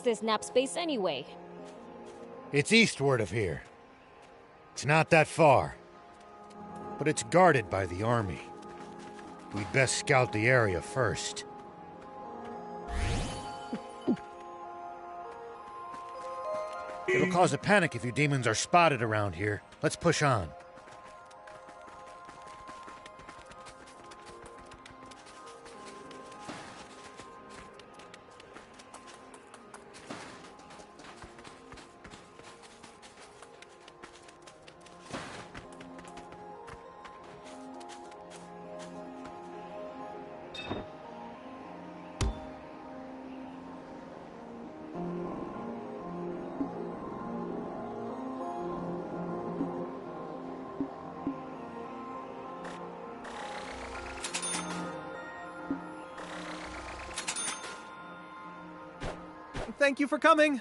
this nap space anyway? It's eastward of here. It's not that far. But it's guarded by the army. We'd best scout the area first. It'll cause a panic if you demons are spotted around here. Let's push on. Thank you for coming.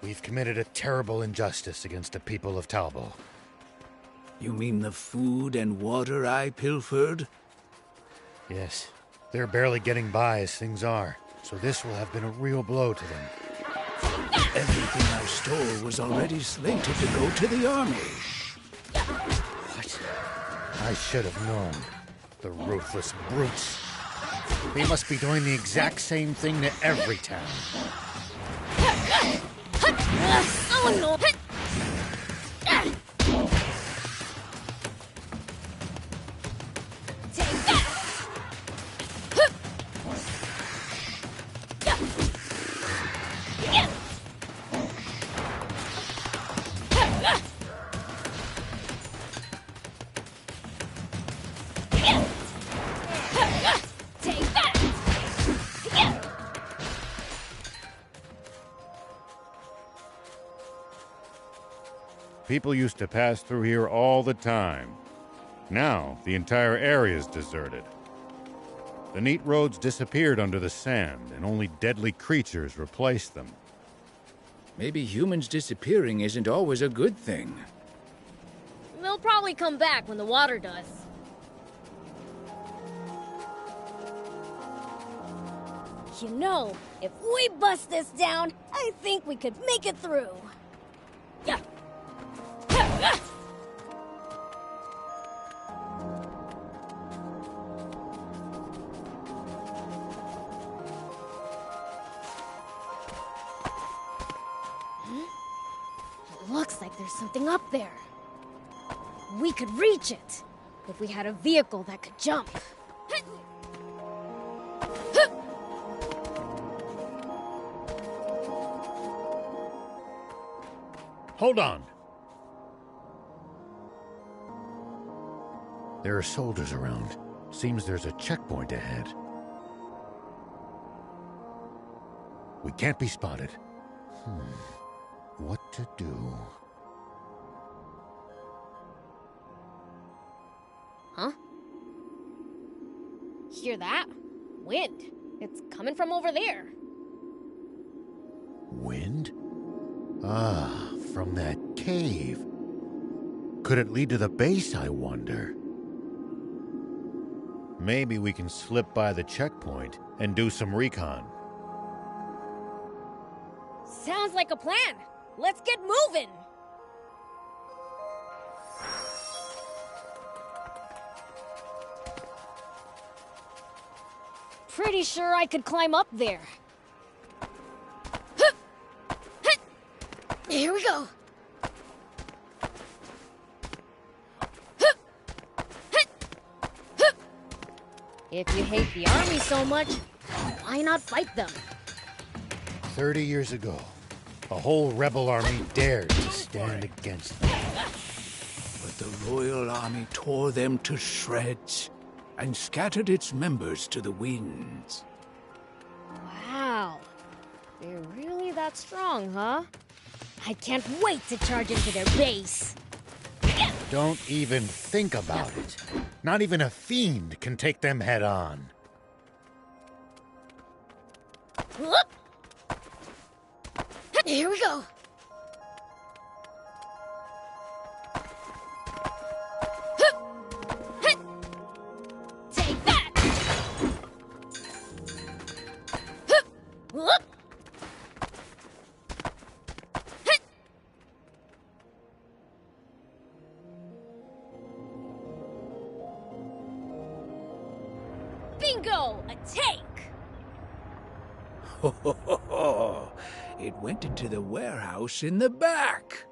We've committed a terrible injustice against the people of Talbot. You mean the food and water I pilfered? Yes. They're barely getting by as things are, so this will have been a real blow to them. Everything I stole was already slated to go to the army. What? I should have known. The ruthless brutes. They must be doing the exact same thing to every town. Oh no! Take that! People used to pass through here all the time. Now, the entire area's deserted. The neat roads disappeared under the sand, and only deadly creatures replaced them. Maybe humans disappearing isn't always a good thing. They'll probably come back when the water does. You know, if we bust this down, I think we could make it through. Yeah. Looks like there's something up there. We could reach it if we had a vehicle that could jump. Hold on. There are soldiers around. Seems there's a checkpoint ahead. We can't be spotted. What to do? Huh? Hear that? Wind. It's coming from over there. Wind? Ah, from that cave. Could it lead to the base, I wonder? Maybe we can slip by the checkpoint and do some recon. Sounds like a plan. Let's get moving. Pretty sure I could climb up there. Here we go. If you hate the army so much, why not fight them? 30 years ago, a whole rebel army dared to stand against them. But the Royal Army tore them to shreds and scattered its members to the winds. Wow. They're really that strong, huh? I can't wait to charge into their base. Don't even think about it. Not even a fiend can take them head on. Here we go. Take that! Bingo! A tank! Ho, ho, ho, ho. It went into the warehouse in the back.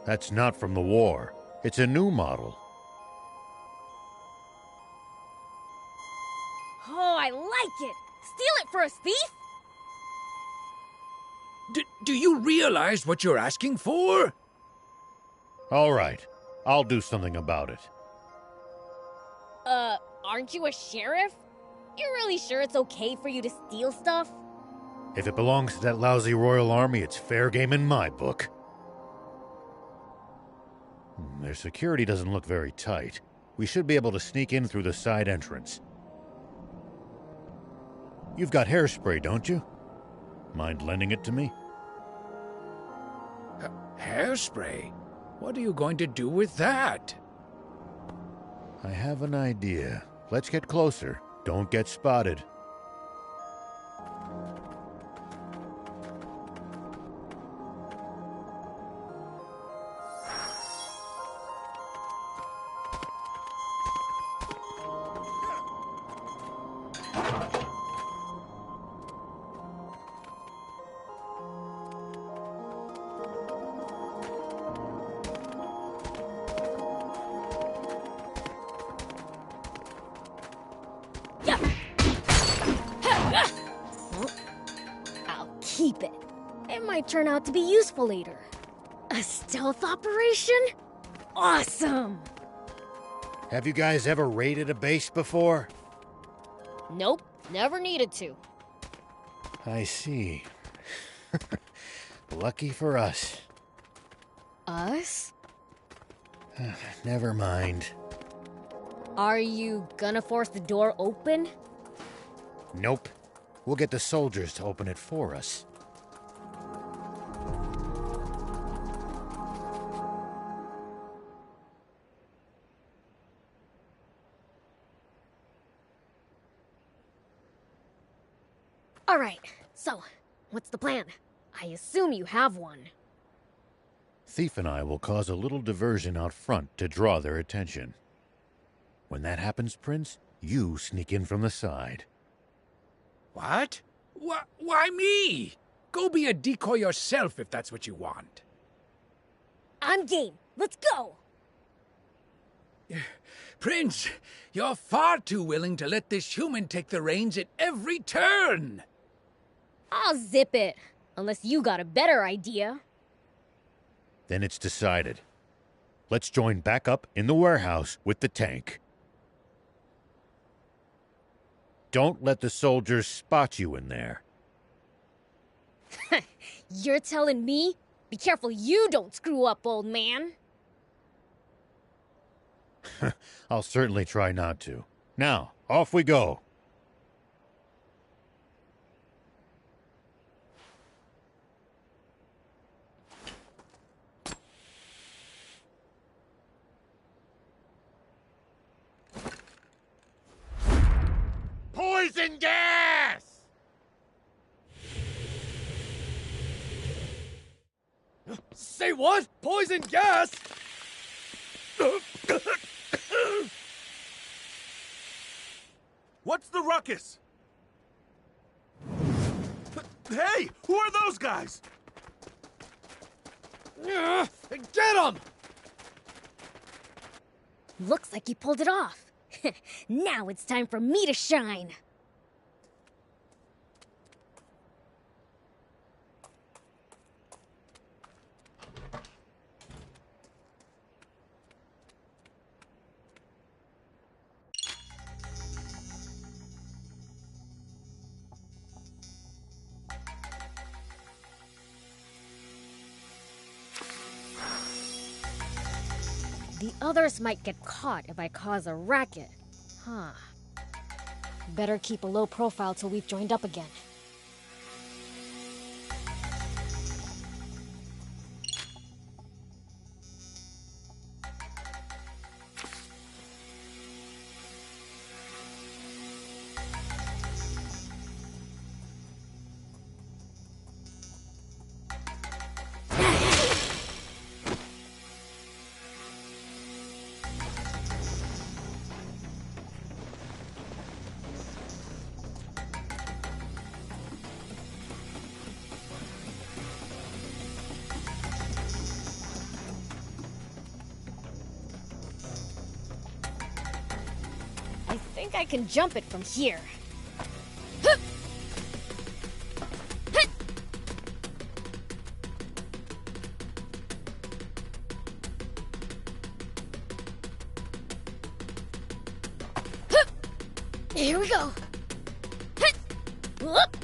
That's not from the war. It's a new model. Oh, I like it! Steal it for us, thief! Do you realize what you're asking for? All right, I'll do something about it. Aren't you a sheriff? You're really sure it's okay for you to steal stuff? If it belongs to that lousy Royal Army, it's fair game in my book. Their security doesn't look very tight. We should be able to sneak in through the side entrance. You've got hairspray, don't you? Mind lending it to me? Hairspray? What are you going to do with that? I have an idea. Let's get closer. Don't get spotted. I'll keep it. It might turn out to be useful later. A stealth operation? Awesome! Have you guys ever raided a base before? Nope, never needed to. I see. Lucky for us. Us? Never mind. Are you gonna force the door open? Nope. We'll get the soldiers to open it for us. All right, so, what's the plan? I assume you have one. Thief and I will cause a little diversion out front to draw their attention. When that happens, Prince, you sneak in from the side. What? Why me? Go be a decoy yourself if that's what you want. I'm game. Let's go! Prince, you're far too willing to let this human take the reins at every turn. I'll zip it, unless you got a better idea. Then it's decided. Let's join back up in the warehouse with the tank. Don't let the soldiers spot you in there. You're telling me? Be careful you don't screw up, old man. I'll certainly try not to. Now, off we go. Poison gas! Say what? Poison gas? What's the ruckus? Hey, who are those guys? Get them! Looks like you pulled it off. Now it's time for me to shine. The others might get caught if I cause a racket. Huh. Better keep a low profile till we've joined up again. I can jump it from here. Here we go. Whoop.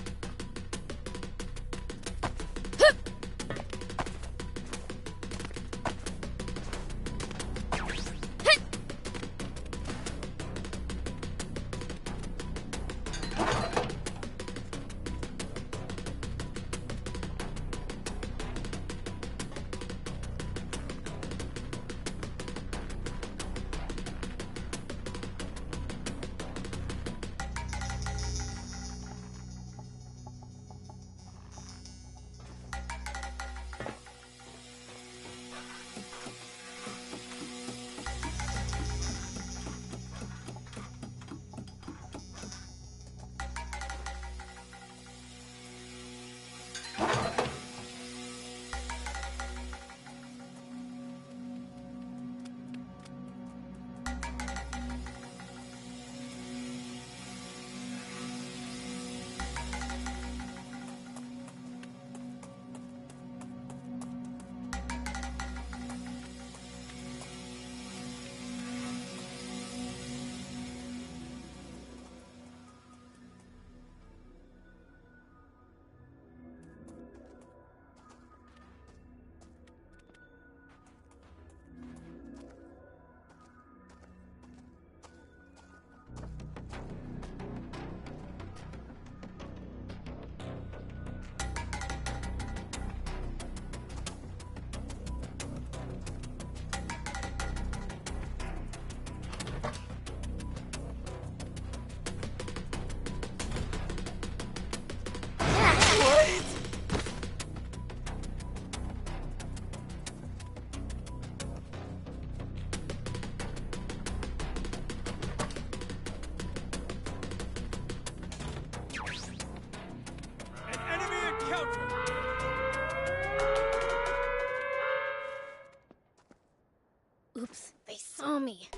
Oops, they saw me.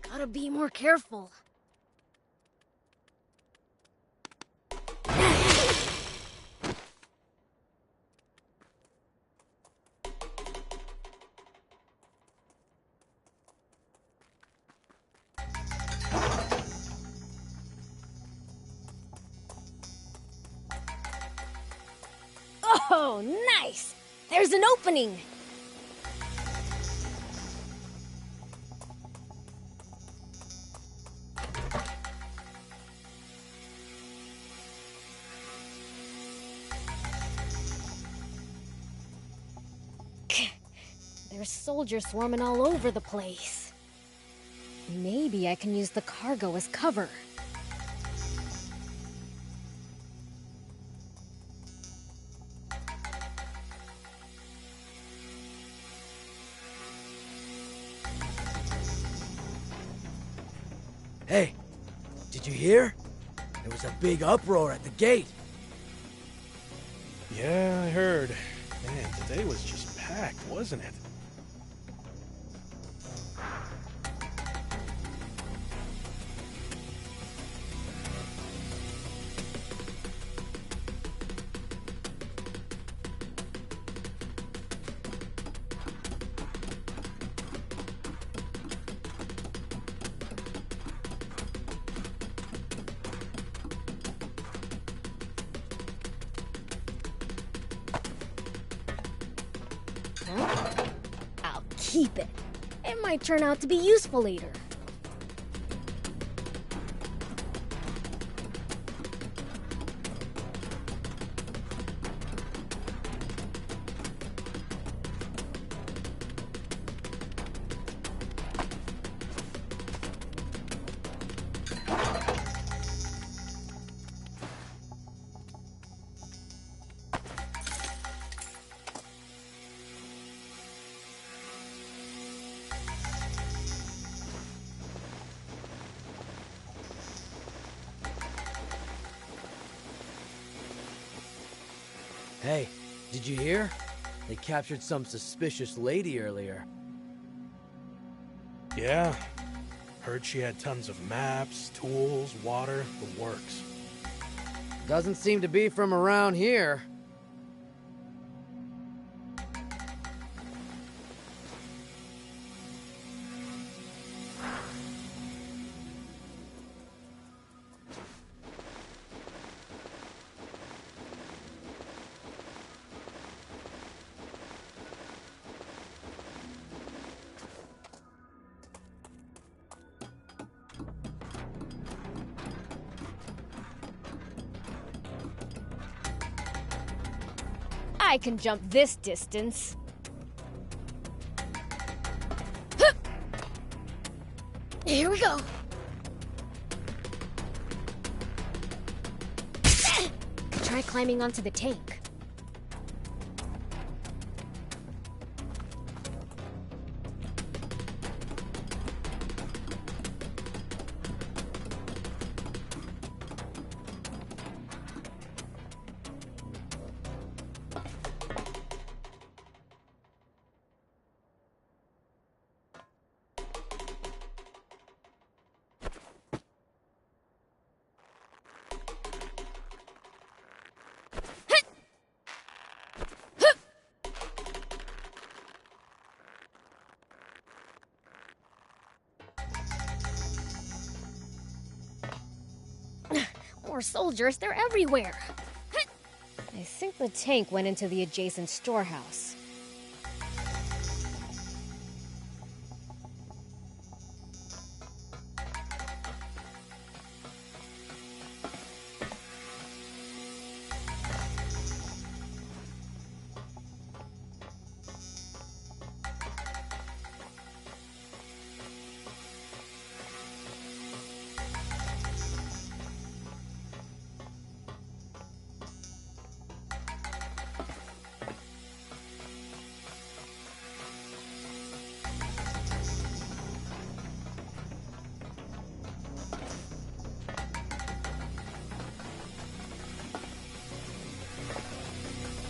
Gotta be more careful. Oh, nice! There's an opening! There's soldiers swarming all over the place. Maybe I can use the cargo as cover. Hey, did you hear? There was a big uproar at the gate. Yeah, I heard. Man, today was just packed, wasn't it? I'll keep it. It might turn out to be useful later. Hey, did you hear? They captured some suspicious lady earlier. Yeah, Heard she had tons of maps, tools, water, the works. Doesn't seem to be from around here. I can jump this distance. Here we go. Try climbing onto the tank. More soldiers, they're everywhere. I think the tank went into the adjacent storehouse.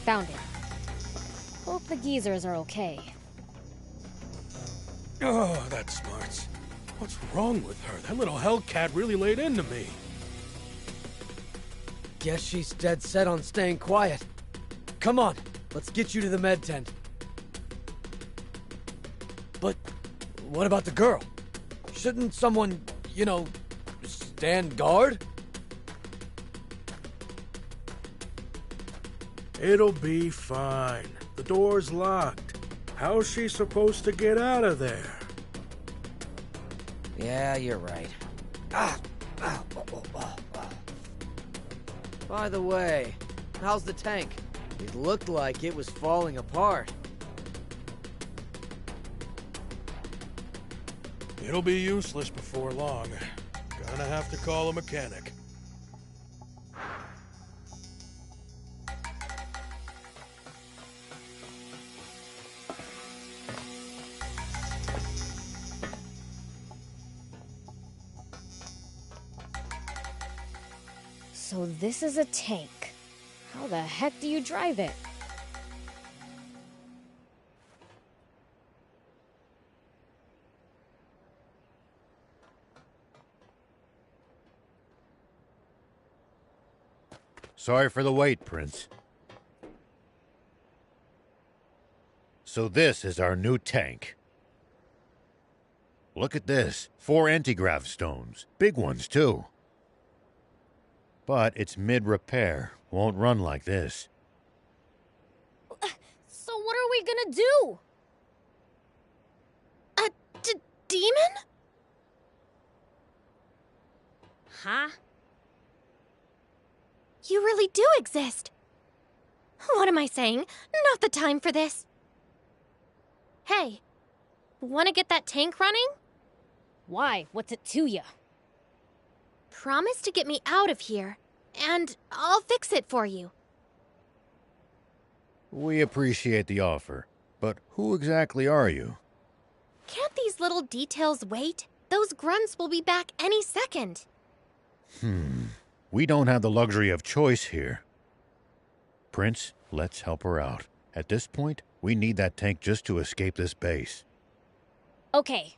Found it. Hope the geezers are okay. Oh, that smarts. What's wrong with her? That little hellcat really laid into me. Guess she's dead set on staying quiet. Come on, let's get you to the med tent. But what about the girl? Shouldn't someone, stand guard? It'll be fine. The door's locked. How's she supposed to get out of there? Yeah, you're right. By the way, how's the tank? It looked like it was falling apart. It'll be useless before long. Gonna have to call a mechanic. So this is a tank. How the heck do you drive it? Sorry for the wait, Prince. So this is our new tank. Look at this. 4 anti-grav stones. Big ones, too. But it's mid-repair. Won't run like this. So what are we gonna do? A demon? Huh? You really do exist. What am I saying? Not the time for this. Hey, wanna get that tank running? Why? What's it to ya? Promise to get me out of here, and I'll fix it for you. We appreciate the offer, but who exactly are you? Can't these little details wait? Those grunts will be back any second. We don't have the luxury of choice here. Prince, let's help her out. At this point, we need that tank just to escape this base. Okay.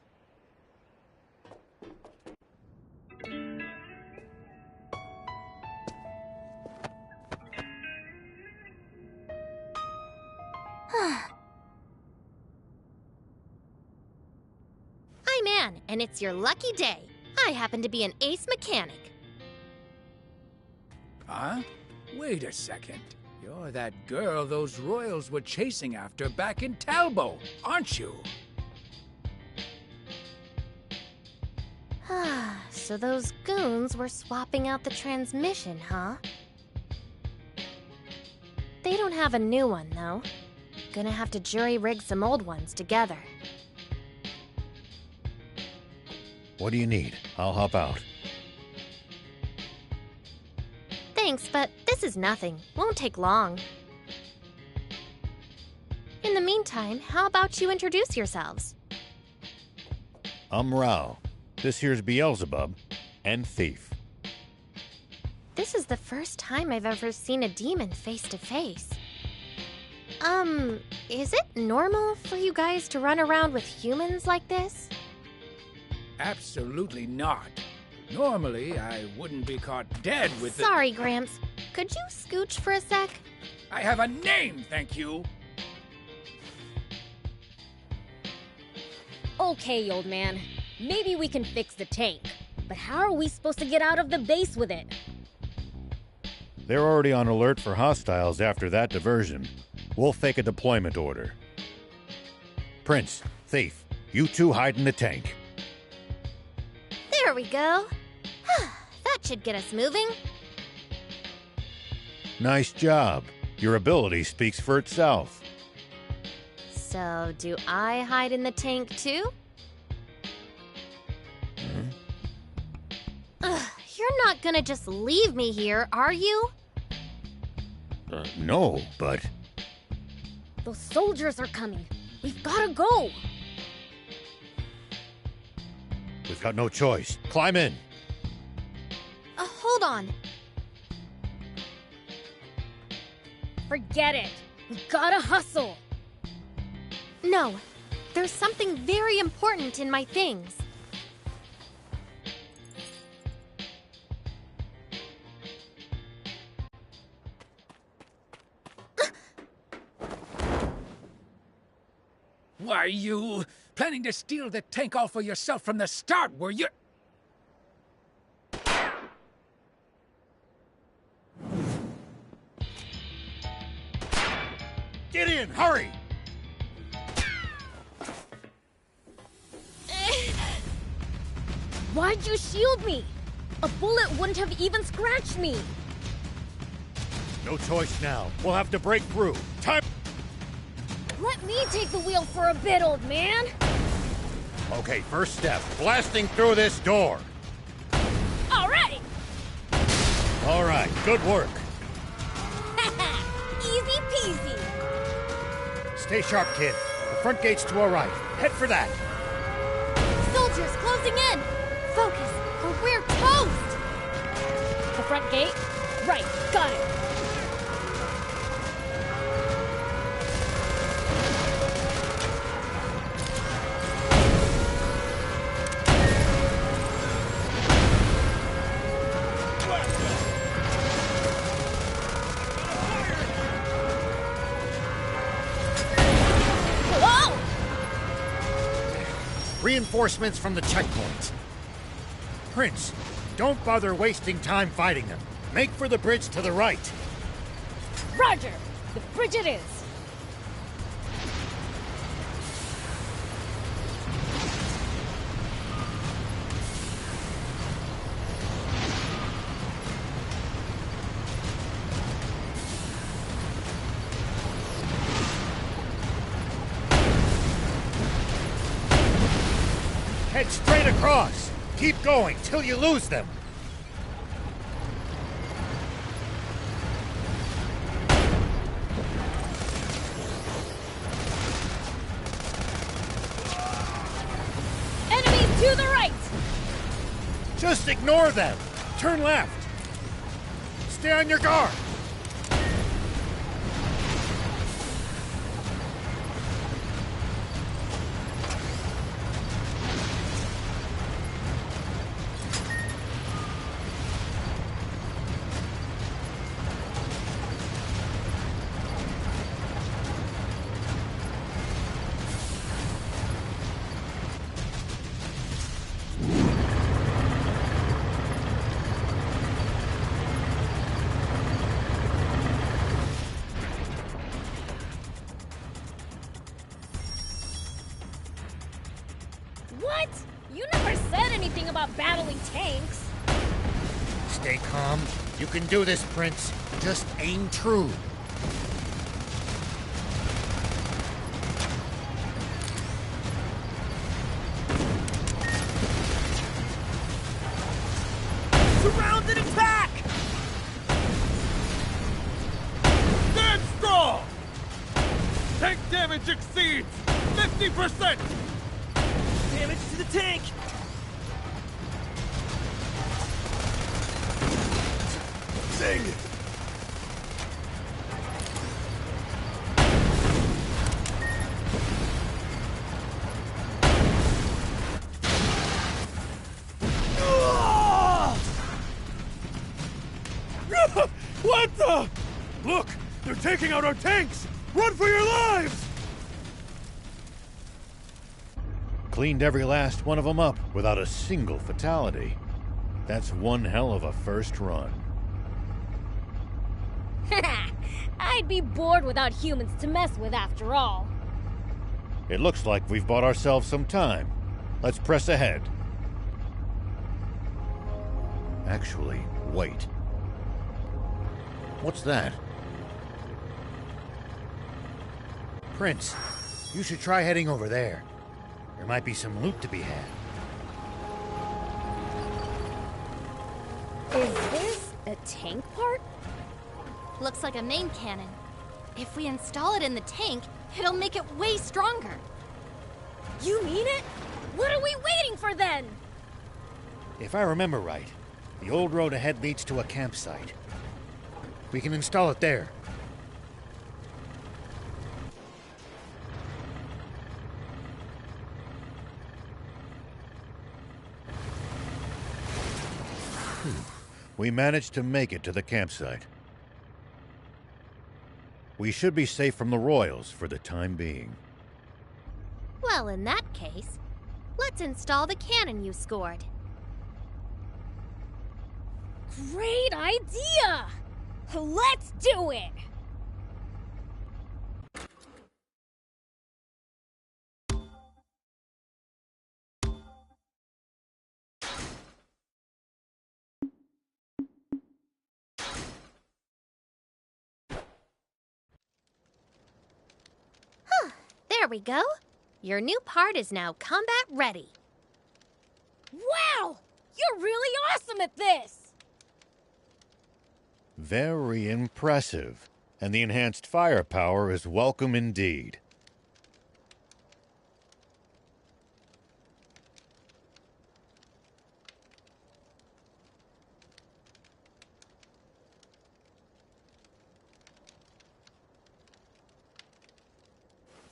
can, and it's your lucky day. I happen to be an ace mechanic. Huh? Wait a second. You're that girl those royals were chasing after back in Talbot, aren't you? So those goons were swapping out the transmission, huh? They don't have a new one, though. Gonna have to jury-rig some old ones together. What do you need? I'll hop out. Thanks, but this is nothing. Won't take long. In the meantime, how about you introduce yourselves? I'm Rao. This here's Beelzebub and Thief. This is the first time I've ever seen a demon face to face. Is it normal for you guys to run around with humans like this? Absolutely not. Normally, I wouldn't be caught dead with the... Sorry, Gramps. Could you scooch for a sec? I have a name, thank you. Okay, old man. Maybe we can fix the tank. But how are we supposed to get out of the base with it? They're already on alert for hostiles after that diversion. We'll fake a deployment order. Prince, Thief, you two hide in the tank. There we go. That should get us moving. Nice job. Your ability speaks for itself. So, do I hide in the tank too? You're not gonna just leave me here, are you? No, but... Those soldiers are coming. We've gotta go. We've got no choice. Climb in. Hold on. Forget it. We gotta hustle. No, there's something very important in my things. Why, you planning to steal the tank all for yourself from the start, were you? Get in! Hurry! Why'd you shield me? A bullet wouldn't have even scratched me. No choice now. We'll have to break through. Time... Let me take the wheel for a bit, old man. Okay, first step. Blasting through this door. All right. All right, good work. Easy peasy. Stay sharp, kid. The front gate's to our right. Head for that. Soldiers closing in! Focus, or we're toast! The front gate? Right, got it. Reinforcements from the checkpoint. Prince, don't bother wasting time fighting them. Make for the bridge to the right. Roger. The bridge it is. Head straight across. Keep going till you lose them. Enemies to the right. Just ignore them. Turn left. Stay on your guard. battling tanks. Stay calm. You can do this, Prince. Just aim true. Surround and attack! Stand strong! Tank damage exceeds 50%! Damage to the tank! Zing! What the? Look! They're taking out our tanks! Run for your lives! Cleaned every last one of them up without a single fatality. That's one hell of a first run. I'd be bored without humans to mess with after all. It looks like we've bought ourselves some time. Let's press ahead. Actually, wait. What's that? Prince, you should try heading over there. There might be some loot to be had. Is this a tank part? Looks like a main cannon. If we install it in the tank, it'll make it way stronger. You mean it? What are we waiting for then? If I remember right, the old road ahead leads to a campsite. We can install it there. We managed to make it to the campsite. We should be safe from the Royals for the time being. Well, in that case, let's install the cannon you scored. Great idea! Let's do it! There we go. Your new part is now combat ready. Wow! You're really awesome at this! Very impressive. And the enhanced firepower is welcome indeed.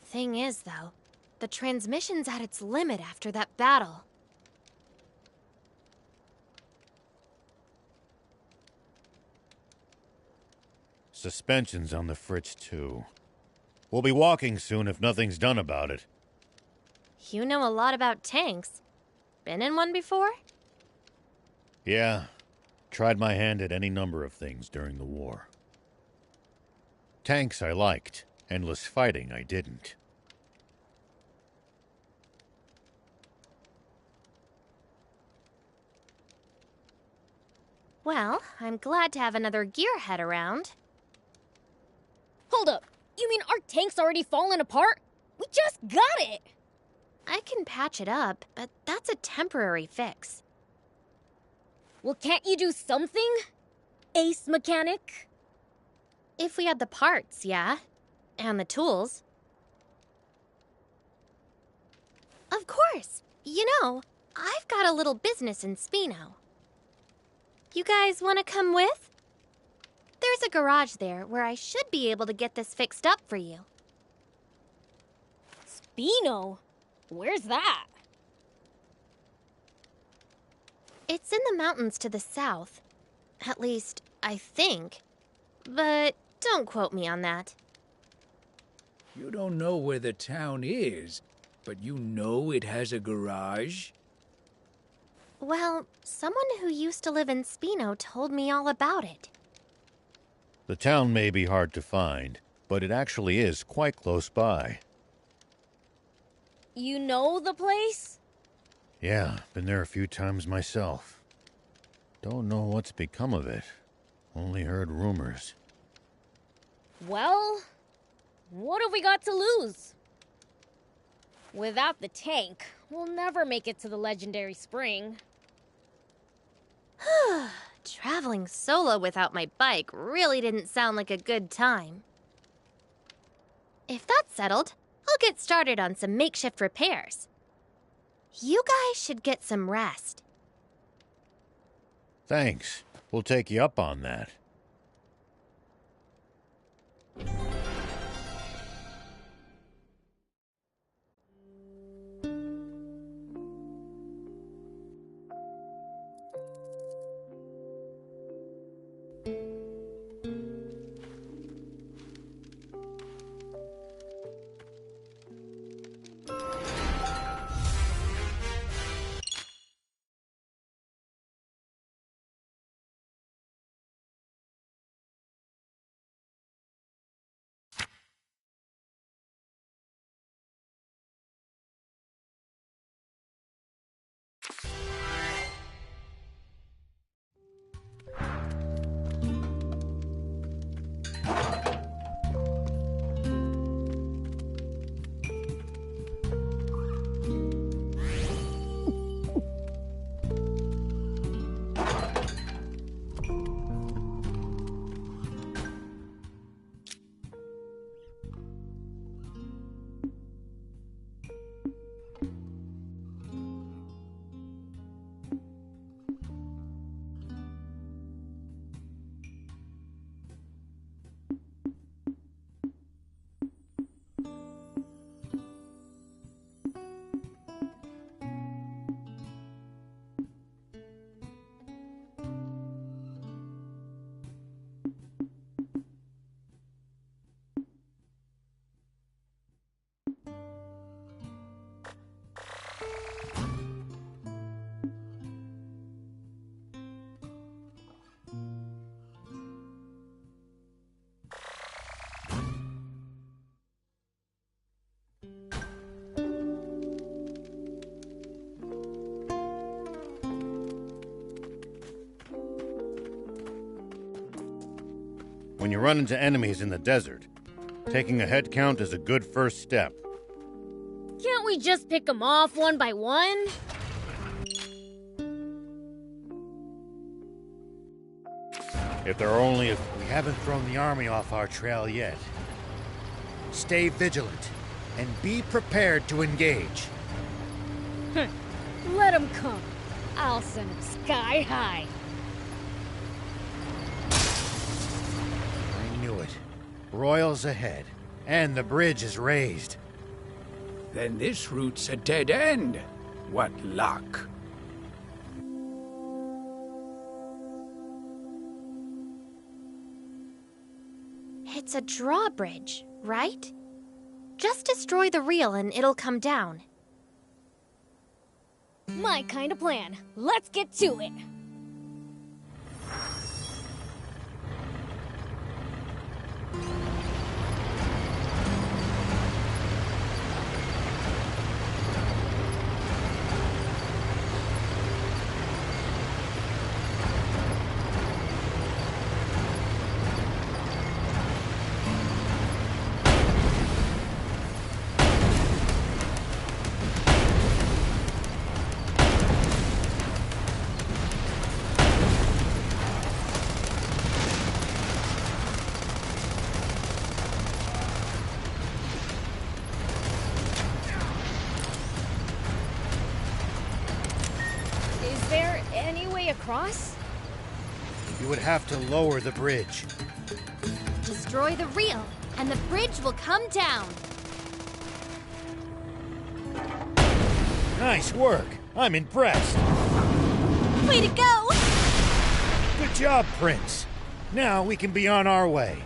Thing is, though, the transmission's at its limit after that battle. Suspension's on the fritz, too. We'll be walking soon if nothing's done about it. You know a lot about tanks. Been in one before? Yeah. Tried my hand at any number of things during the war. Tanks I liked. Endless fighting I didn't. Well, I'm glad to have another gearhead around. Hold up! You mean our tank's already fallen apart? We just got it! I can patch it up, but that's a temporary fix. Well, can't you do something? Ace mechanic? If we had the parts, yeah. And the tools. Of course! You know, I've got a little business in Spino. You guys want to come with? There's a garage there where I should be able to get this fixed up for you. Spino? Where's that? It's in the mountains to the south. At least, I think. But don't quote me on that. You don't know where the town is, but you know it has a garage? Well, someone who used to live in Spino told me all about it. The town may be hard to find, but it actually is quite close by. You know the place? Yeah, been there a few times myself. Don't know what's become of it. Only heard rumors. Well, what have we got to lose? Without the tank, we'll never make it to the legendary spring. Traveling solo without my bike really didn't sound like a good time. If that's settled, I'll get started on some makeshift repairs. You guys should get some rest. Thanks. We'll take you up on that. When you run into enemies in the desert, taking a head count is a good first step. Can't we just pick them off one by one? If there are only We haven't thrown the army off our trail yet. Stay vigilant, and be prepared to engage. Let them come. I'll send them sky high. I knew it. Royals ahead, and the bridge is raised. Then this route's a dead end. What luck. It's a drawbridge, right? Just destroy the reel and it'll come down. My kind of plan. Let's get to it. Is there any way across? You would have to lower the bridge. Destroy the reel, and the bridge will come down. Nice work. I'm impressed. Way to go! Good job, Prince. Now we can be on our way.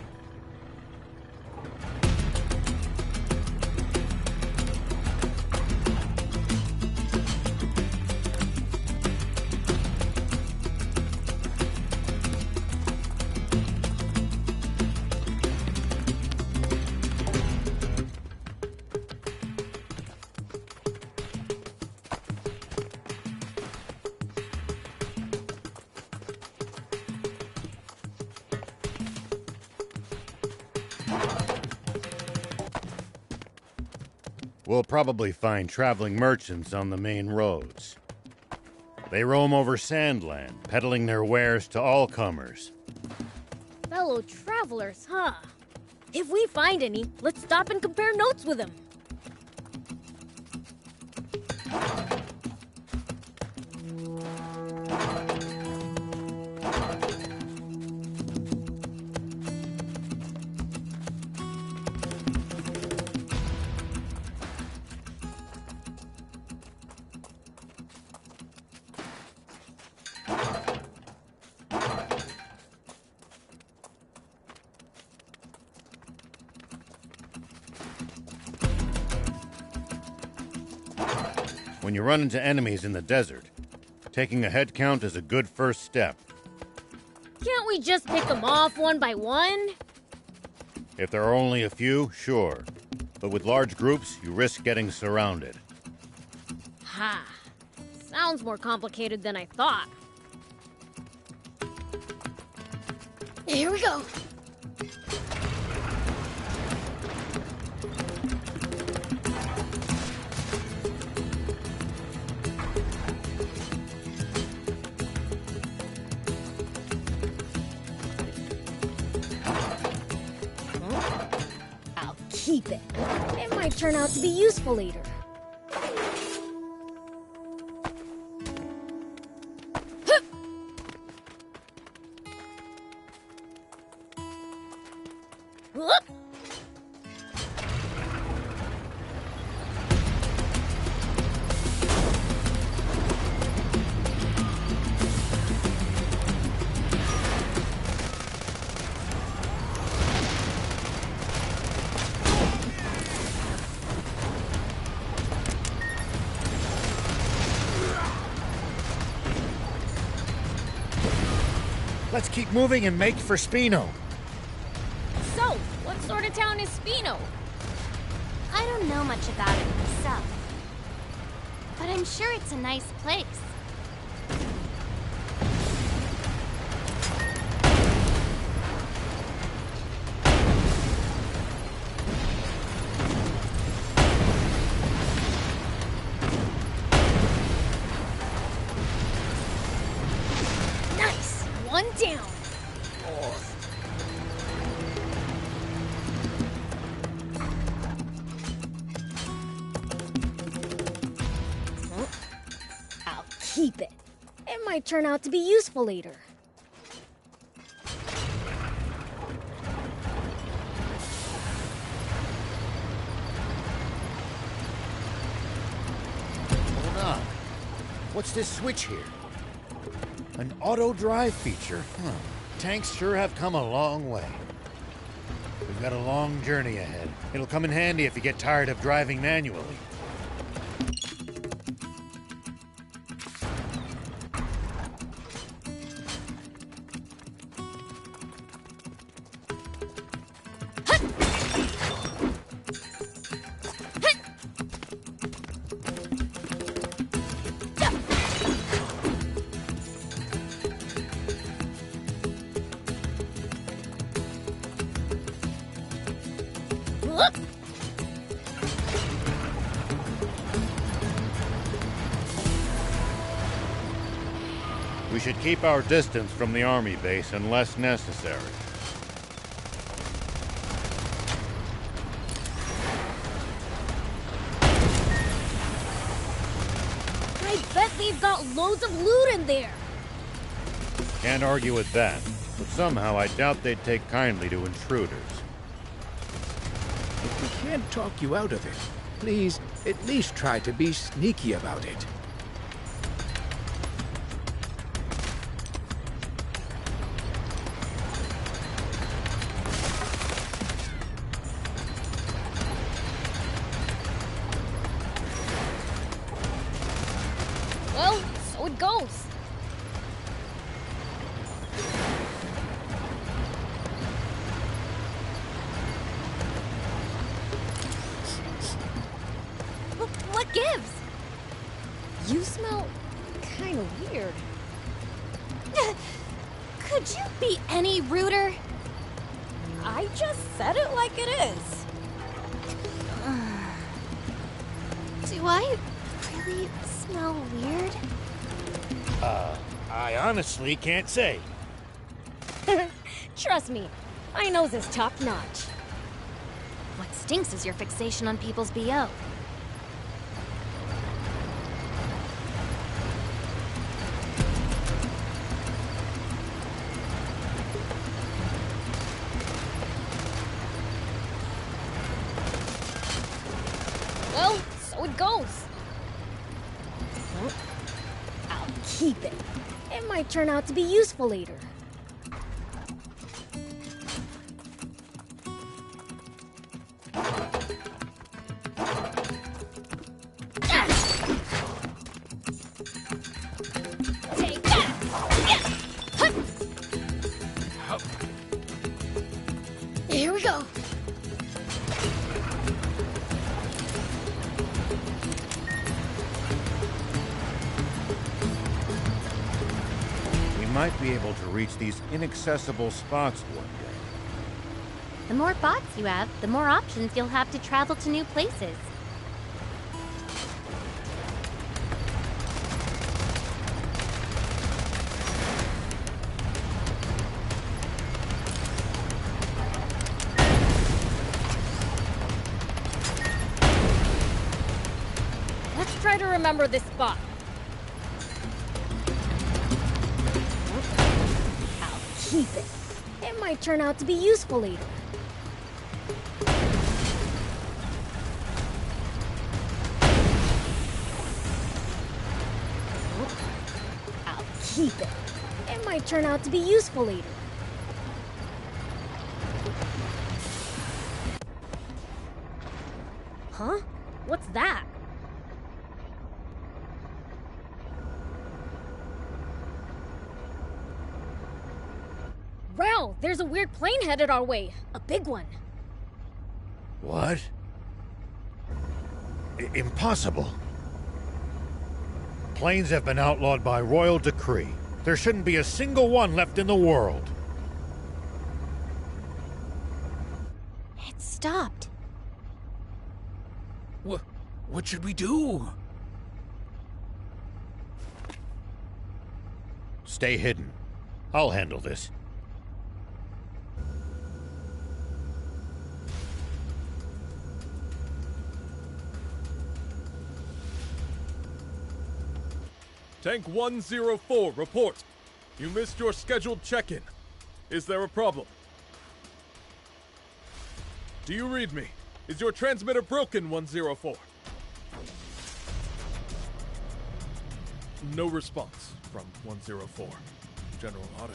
We'll probably find traveling merchants on the main roads. They roam over Sandland, peddling their wares to all comers. Fellow travelers, huh? If we find any, let's stop and compare notes with them. When you run into enemies in the desert, taking a head count is a good first step. Can't we just pick them off one by one? If there are only a few, sure. But with large groups, you risk getting surrounded. Ha! Sounds more complicated than I thought. Here we go. I'll keep it. It might turn out to be useful later. Whoop! Let's keep moving and make for Spino. So, what sort of town is Spino? I don't know much about it myself, but I'm sure it's a nice place. Nice! One down! I'll keep it. It might turn out to be useful later. Hold on. What's this switch here? An auto drive feature? Huh. Tanks sure have come a long way. We've got a long journey ahead. It'll come in handy if you get tired of driving manually. Whoop! We should keep our distance from the army base unless necessary. I bet they've got loads of loot in there! Can't argue with that, but somehow I doubt they'd take kindly to intruders. If we can't talk you out of it, please at least try to be sneaky about it. Well, so it goes. What gives? You smell kind of weird. Could you be any ruder? I just said it like it is. Do I really smell weird? I honestly can't say. Trust me, my nose is top notch. What stinks is your fixation on people's BO. Well, so it goes. I'll keep it. It might turn out to be useful later. Take that! Here we go. We might be able to reach these inaccessible spots one day. The more bots you have, the more options you'll have to travel to new places. Let's try to remember this spot. I'll keep it. It might turn out to be useful later. I'll keep it. It might turn out to be useful later. Huh? What's that? Rel, there's a weird plane headed our way. A big one. What? Impossible. Planes have been outlawed by royal decree. There shouldn't be a single one left in the world. It stopped. What should we do? Stay hidden. I'll handle this. Tank 104, report. You missed your scheduled check-in. Is there a problem? Do you read me? Is your transmitter broken, 104? No response from 104. General Ade.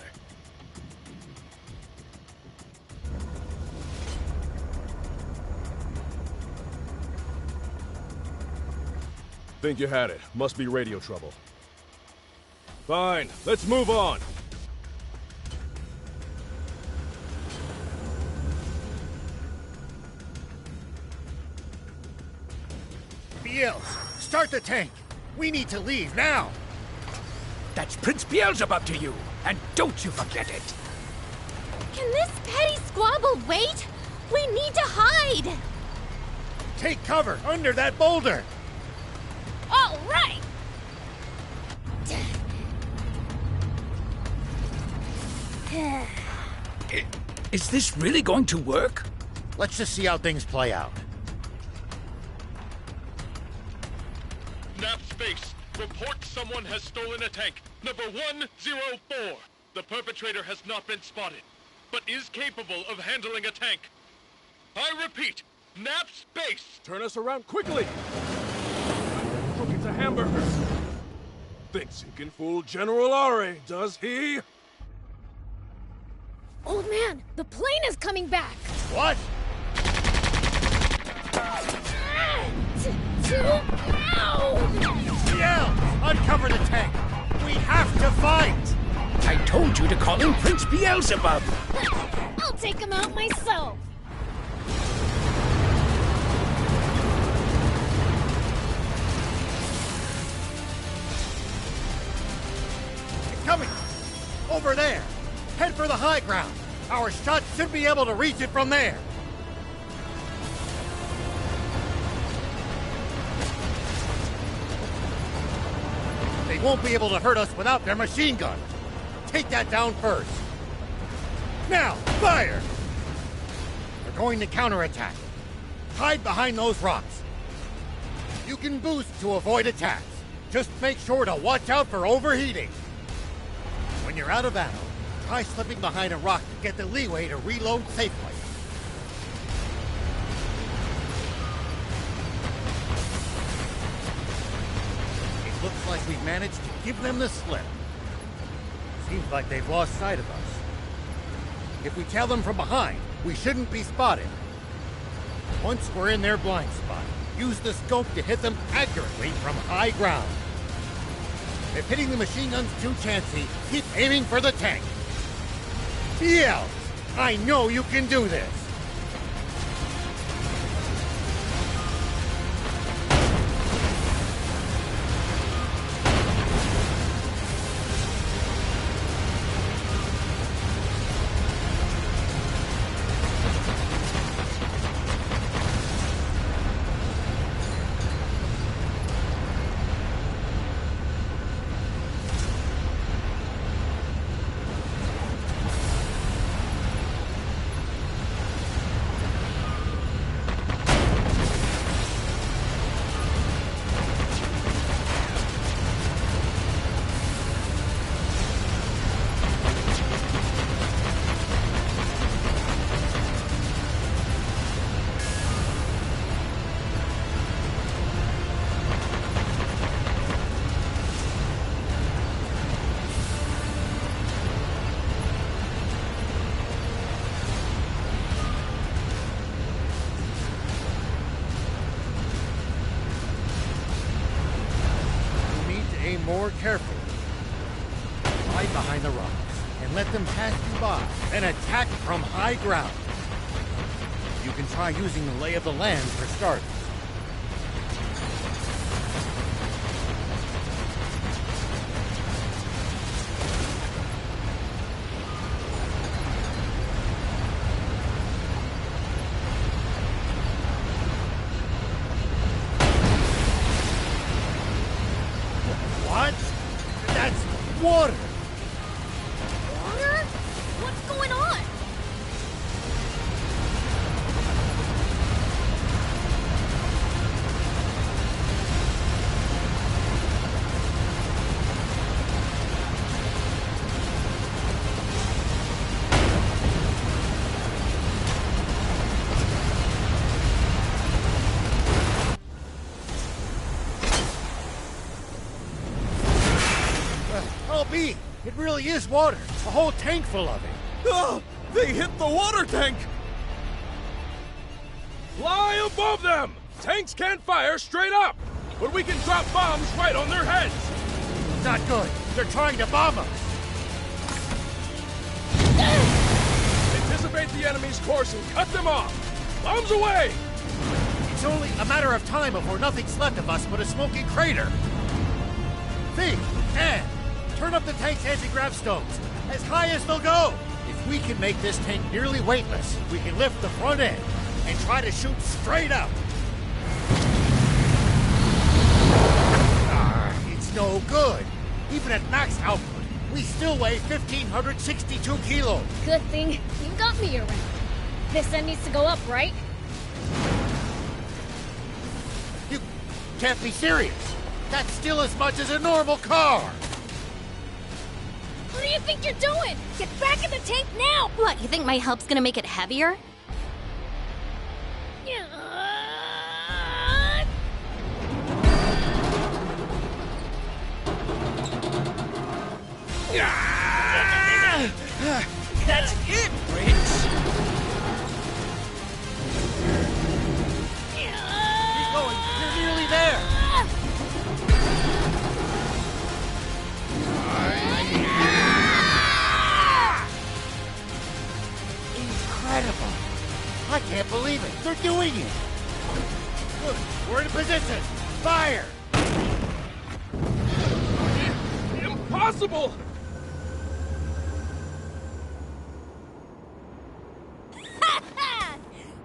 Think you had it. Must be radio trouble. Fine, let's move on. Biels, start the tank. We need to leave now. That's Prince Beelzebub to you, and don't you forget it. Can this petty squabble wait? We need to hide! Take cover under that boulder. All right! Is this really going to work? Let's just see how things play out. Nap Space, report someone has stolen a tank. Number 104. The perpetrator has not been spotted, but is capable of handling a tank. I repeat, Nap Space! Turn us around quickly! Look, it's a hamburger. Thinks he can fool General Ari, does he? Old man, the plane is coming back! What? Biels, uncover the tank. We have to fight. I told you to call him Prince Beelzebub. I'll take him out myself! It's coming. Over there. Head for the high ground. Our shots should be able to reach it from there. They won't be able to hurt us without their machine guns. Take that down first. Now, fire! They're going to counterattack. Hide behind those rocks. You can boost to avoid attacks. Just make sure to watch out for overheating. When you're out of ammo, try slipping behind a rock to get the leeway to reload safely. It looks like we've managed to give them the slip. Seems like they've lost sight of us. If we tail them from behind, we shouldn't be spotted. Once we're in their blind spot, use the scope to hit them accurately from high ground. If hitting the machine gun's too chancy, keep aiming for the tank. Yeah, I know you can do this. More carefully. Hide behind the rocks and let them pass you by, then attack from high ground. You can try using the lay of the land for starters. Water! Water? What's going on? B, it really is water. A whole tank full of it. Oh, they hit the water tank! Fly above them! Tanks can't fire straight up, but we can drop bombs right on their heads! Not good. They're trying to bomb us. Anticipate the enemy's course and cut them off! Bombs away! It's only a matter of time before nothing's left of us but a smoking crater. Think, and turn up the tank's anti-grav stones, as high as they'll go. If we can make this tank nearly weightless, we can lift the front end and try to shoot straight up. It's no good. Even at max output, we still weigh 1,562 kilos. Good thing you got me around. This end needs to go up, right? You can't be serious. That's still as much as a normal car. What do you think you're doing? Get back in the tank now! What, you think my help's gonna make it heavier? That's it, Briggs! Keep going. You're nearly there. Incredible. I can't believe it. They're doing it. Look, we're in position. Fire! Impossible!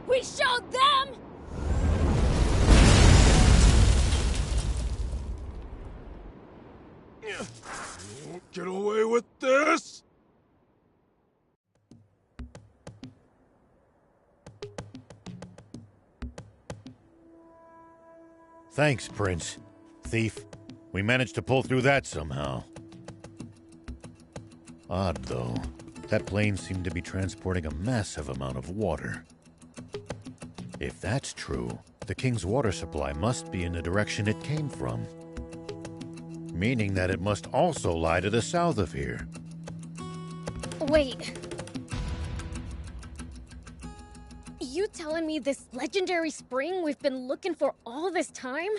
We showed them! with this? Thanks, Prince. Thief. We managed to pull through that somehow. Odd, though. That plane seemed to be transporting a massive amount of water. If that's true, the King's water supply must be in the direction it came from. Meaning that it must also lie to the south of here. Wait. You telling me this legendary spring we've been looking for all this time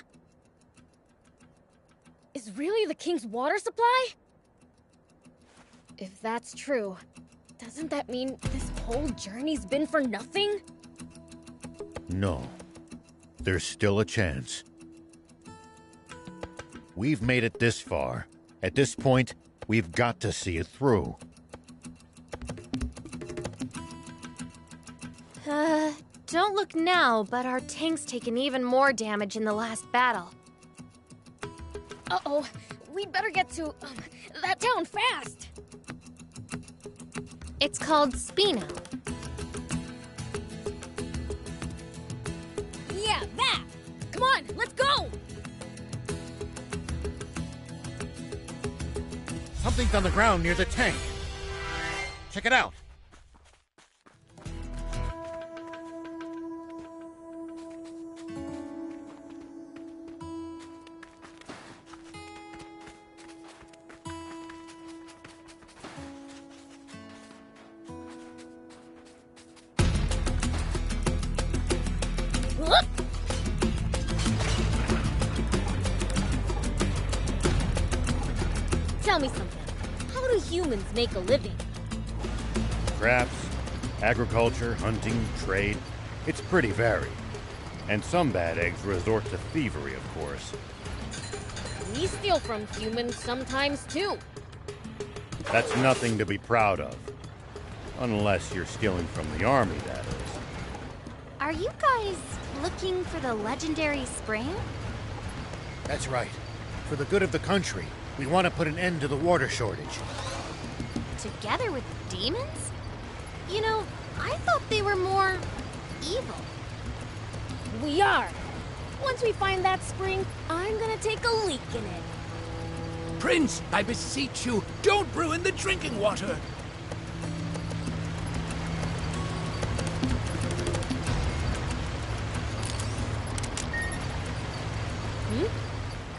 is really the King's water supply? If that's true, doesn't that mean this whole journey's been for nothing? No. There's still a chance. We've made it this far. At this point, we've got to see it through. Don't look now, but our tank's taken even more damage in the last battle. Uh-oh. We'd better get to that town fast. It's called Spino. Yeah, that! Come on, let's go! Something's on the ground near the tank. Check it out. Look! Tell me something. How do humans make a living? Crafts, agriculture, hunting, trade. It's pretty varied. And some bad eggs resort to thievery, of course. We steal from humans sometimes too. That's nothing to be proud of. Unless you're stealing from the army, that is. Are you guys looking for the legendary spring? That's right. For the good of the country, we want to put an end to the water shortage. Together with demons? You know, I thought they were more evil. We are. Once we find that spring, I'm gonna take a leak in it. Prince, I beseech you, don't ruin the drinking water.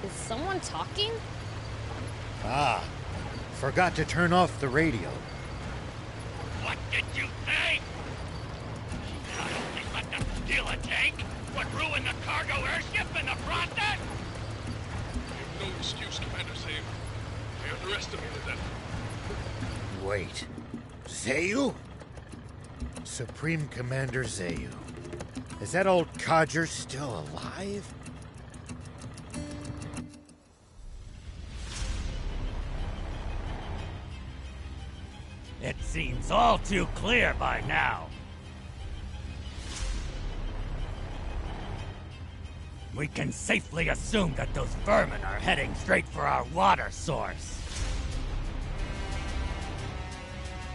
Is someone talking? Ah, forgot to turn off the radio. What did you say? Not only let them steal a tank, but ruin the cargo airship in the process? You have no excuse, Commander Zayu. I underestimated them. Wait. Zayu? Supreme Commander Zayu. Is that old codger still alive? It seems all too clear by now. We can safely assume that those vermin are heading straight for our water source.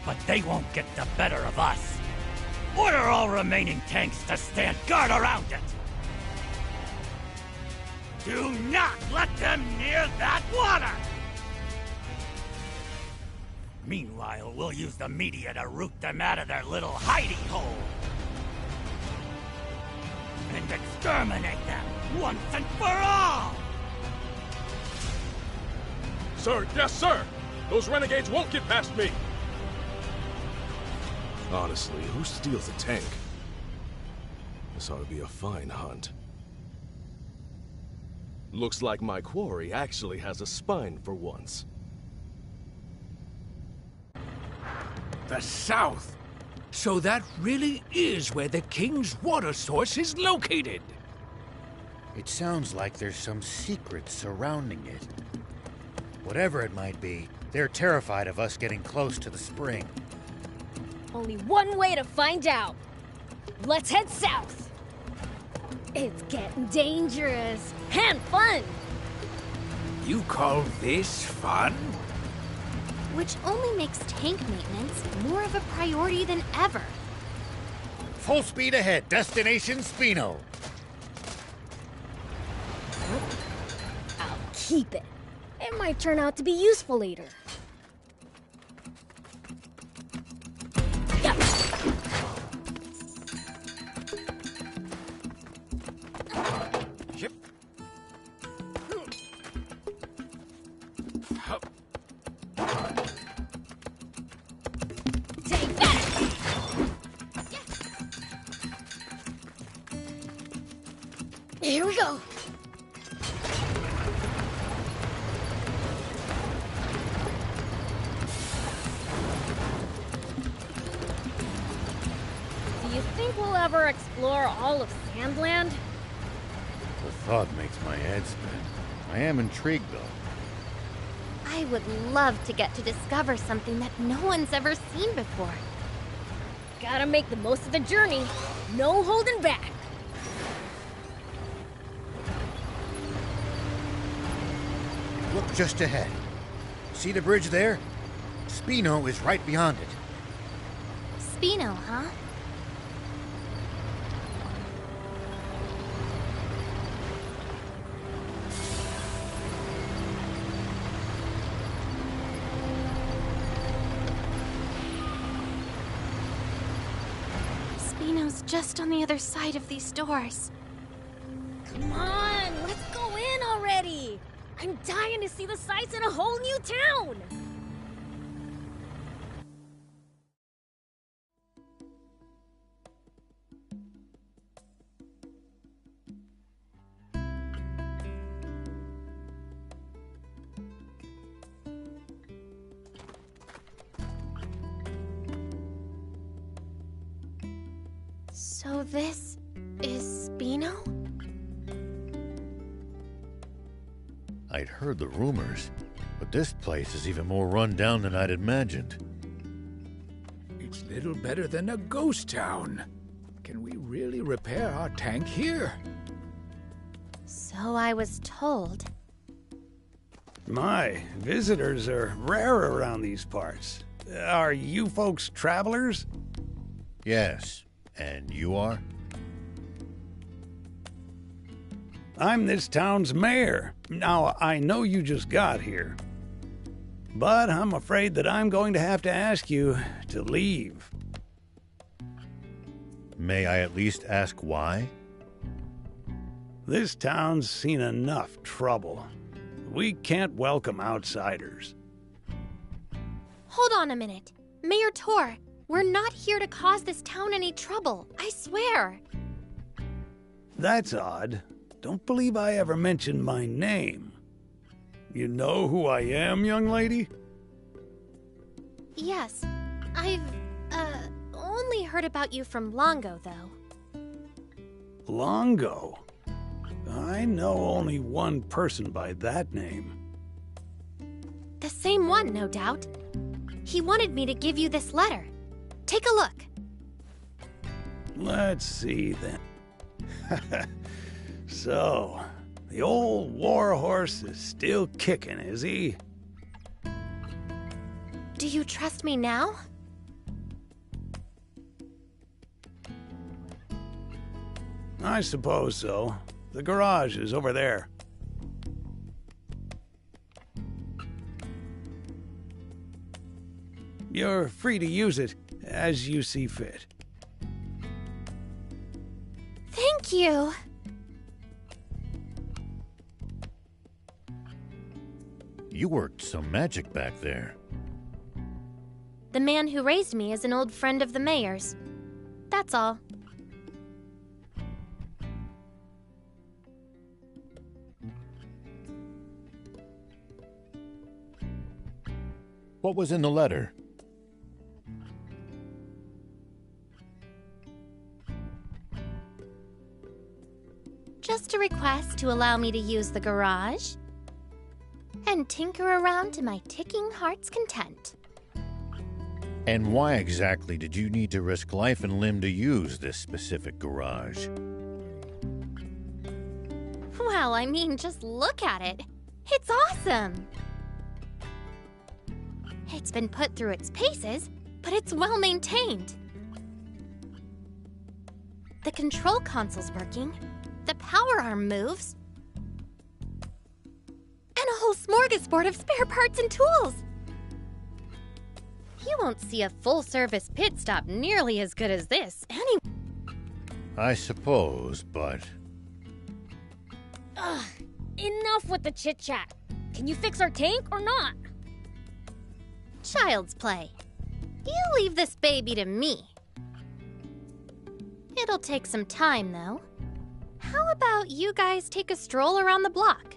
But they won't get the better of us. Order all remaining tanks to stand guard around it. Do not let them near that water! Meanwhile, we'll use the media to root them out of their little hidey hole. And exterminate them once and for all! Sir, yes, sir! Those renegades won't get past me! Honestly, who steals a tank? This ought to be a fine hunt. Looks like my quarry actually has a spine for once. The south. So that really is where the King's water source is located. It sounds like there's some secret surrounding it. Whatever it might be, they're terrified of us getting close to the spring. Only one way to find out. Let's head south. It's getting dangerous and fun. You call this fun? which only makes tank maintenance more of a priority than ever. Full speed ahead, destination Spino. I'll keep it. It might turn out to be useful later. Yep. Yep. Take that! Here we go. Do you think we'll ever explore all of Sandland? The thought makes my head spin. I am intrigued, though. I would love to get to discover something that no one's ever seen before. Gotta make the most of the journey. No holding back. Look just ahead. See the bridge there? Spino is right beyond it. Spino, huh? Spino's just on the other side of these doors. Come on, let's go in already. I'm dying to see the sights in a whole new town. So this is Spino? I'd heard the rumors, but this place is even more run down than I'd imagined. It's little better than a ghost town. Can we really repair our tank here? So I was told. My, visitors are rare around these parts. Are you folks travelers? Yes, and you are? I'm this town's mayor. Now, I know you just got here, but I'm afraid that I'm going to have to ask you to leave. May I at least ask why? This town's seen enough trouble. We can't welcome outsiders. Hold on a minute. Mayor Tor, we're not here to cause this town any trouble. I swear. That's odd. Don't believe I ever mentioned my name. You know who I am, young lady? Yes. I've, only heard about you from Longo, though. Longo? I know only one person by that name. The same one, no doubt. He wanted me to give you this letter. Take a look. Let's see, then. So, the old warhorse is still kicking, is he? Do you trust me now? I suppose so. The garage is over there. You're free to use it as you see fit. Thank you. You worked some magic back there. The man who raised me is an old friend of the mayor's. That's all. What was in the letter? Just a request to allow me to use the garage and tinker around to my ticking heart's content. And why exactly did you need to risk life and limb to use this specific garage? Well, I mean, just look at it. It's awesome. It's been put through its paces, but it's well maintained. The control console's working, the power arm moves, and a whole smorgasbord of spare parts and tools. You won't see a full-service pit stop nearly as good as this anyway. I suppose, but... Ugh, enough with the chit-chat. Can you fix our tank or not? Child's play. You leave this baby to me. It'll take some time, though. How about you guys take a stroll around the block?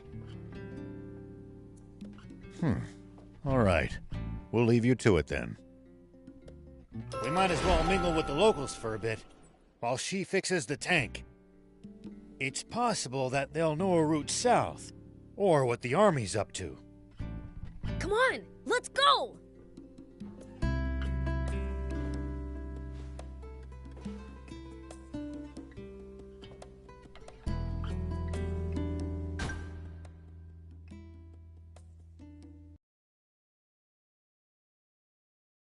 All right. We'll leave you to it then. We might as well mingle with the locals for a bit, while she fixes the tank. It's possible that they'll know a route south, or what the army's up to. Come on, let's go!